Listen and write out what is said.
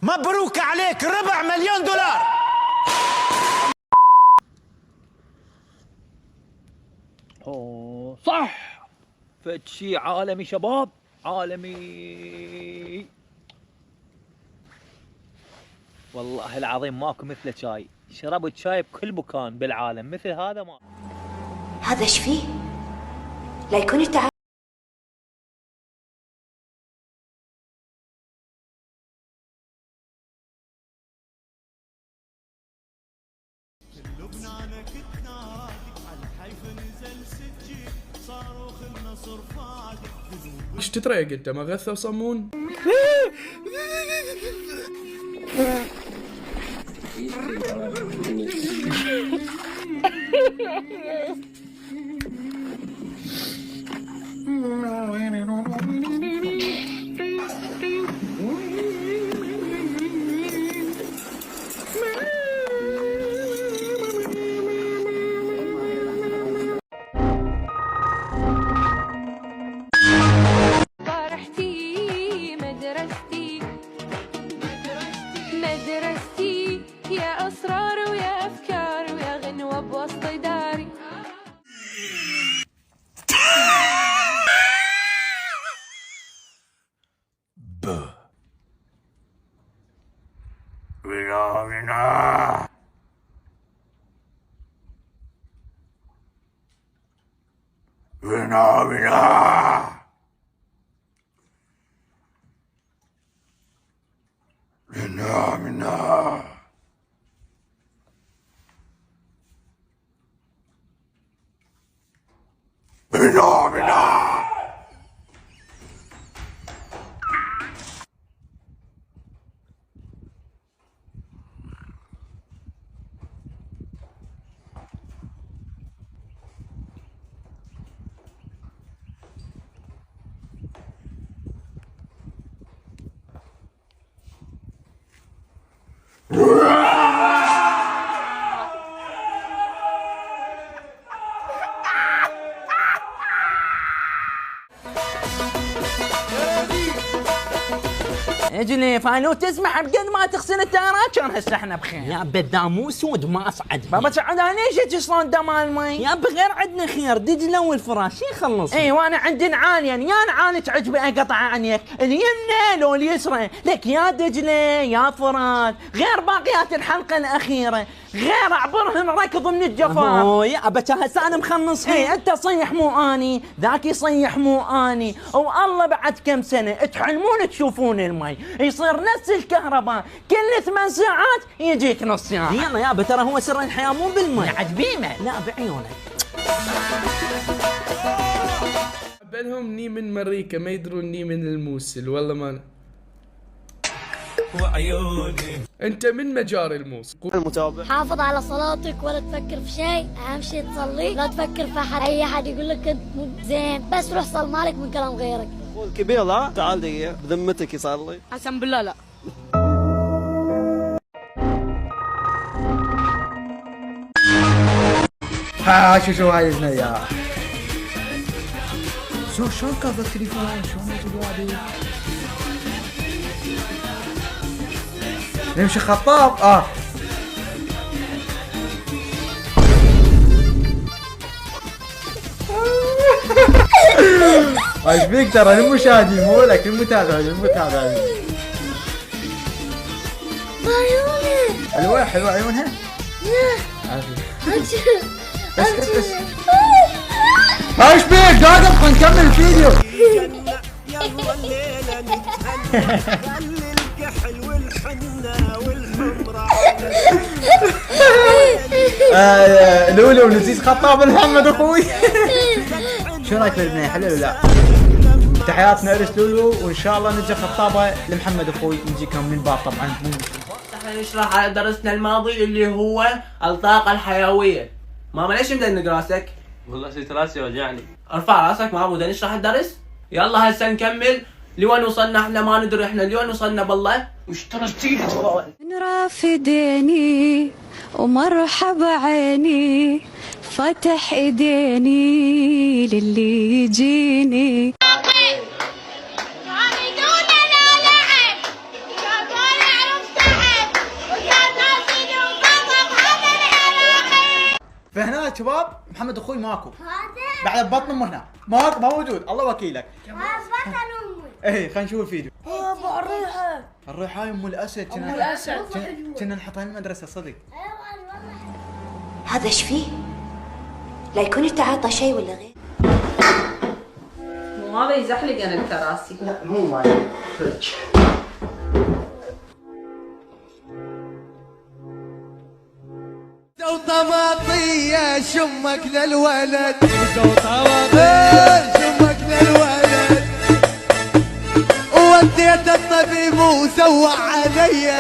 مبروك عليك $250,000. اوه صح، فد شي عالمي شباب، عالمي والله العظيم. ماكو مثله شاي، شربت شاي بكل مكان بالعالم مثل هذا ما. هذا ايش فيه؟ لا يكون التعب. ايش تتريق انت؟ ما غثوا صمون؟ مدرستي يا أسرار ويا أفكار ويا غنوة بوسط داري. اجني فانو تسمح بقد ما تغسل التايرات كان هسه احنا بخير. يا بدامو سود ما اصعد بابا صعد انا ايش شلون دم المي يا بغير عندنا خير دجله والفراش يخلص. اي وانا عندي نعالين يا نعال تعجبي اقطع عنك اليمنى لو اليسرى لك يا دجله يا فرات غير باقيات الحلقه الاخيره غير اعبرهن ركض من الجفاف. اوه يا ابا هسه انا مخلص. اي انت صيح مو اني ذاك يصيح مو اني والله بعد كم سنه تحلمون تشوفون المي يصير نفس الكهرباء كل 8 ساعات يجيك نص ساعه. يلا يابا ترى هو سر الحياه مو بالمي عاد بيمه لا بعيونك. بينهم ني من مريكا ما يدرون ني من الموسل والله ما وعيوني انت من مجاري الموسل. المتابع حافظ على صلاتك ولا تفكر في شيء، اهم شيء تصلي، لا تفكر في احد، اي احد يقول لك انت مو زين بس روح صل مالك من كلام غيرك. كبير لا تعال دقيقة بذمتك يصلي؟ قسم بالله لا. شو هاي الزنية شلون كاظ التليفون شلون موجود هذه نمشي خطاب ايش بيك ترى المشاهدين مو لك المتابعين عيوني الوان حلوه عيونها بس ايش بيك قاعد ابغى نكمل الفيديو. يلا الليله نتهنى خلي الكحل والحنه والحمره. لولو ونسيس خطاب محمد اخوي. شو رايك بالبنيه حلو ولا لا؟ تحياتنا لك لولو وان شاء الله نجي خطابه لمحمد اخوي نجيكم من باب طبعا. احنا نشرح على درسنا الماضي اللي هو الطاقه الحيويه. ماما ليش مدنق راسك؟ والله شفت راسي وجعني. ارفع راسك ما بدنا نشرح الدرس. يلا هسه نكمل. لوين وصلنا احنا ما ندري احنا لوين وصلنا بالله. وش ترى رافديني ومرحبا عيني فتح ايديني للي يجيني. شباب محمد اخوي ماكو هذا بعد بطن امه هنا ماكو، ما موجود، الله وكيلك. بطل امي. ايه خلينا نشوف الفيديو. بابا الريحه. الريحه هاي ام الاسد. ام الاسد. كنا نحطها المدرسه صدق. هذا ايش فيه؟ لا يكون يتعاطى شيء ولا غير. مو هذا يزحلق انا الكراسي. لا مو مالي فرج. وطماطية شمك للولد وطماطية شمك للولد وديت الطبيب وسوى علي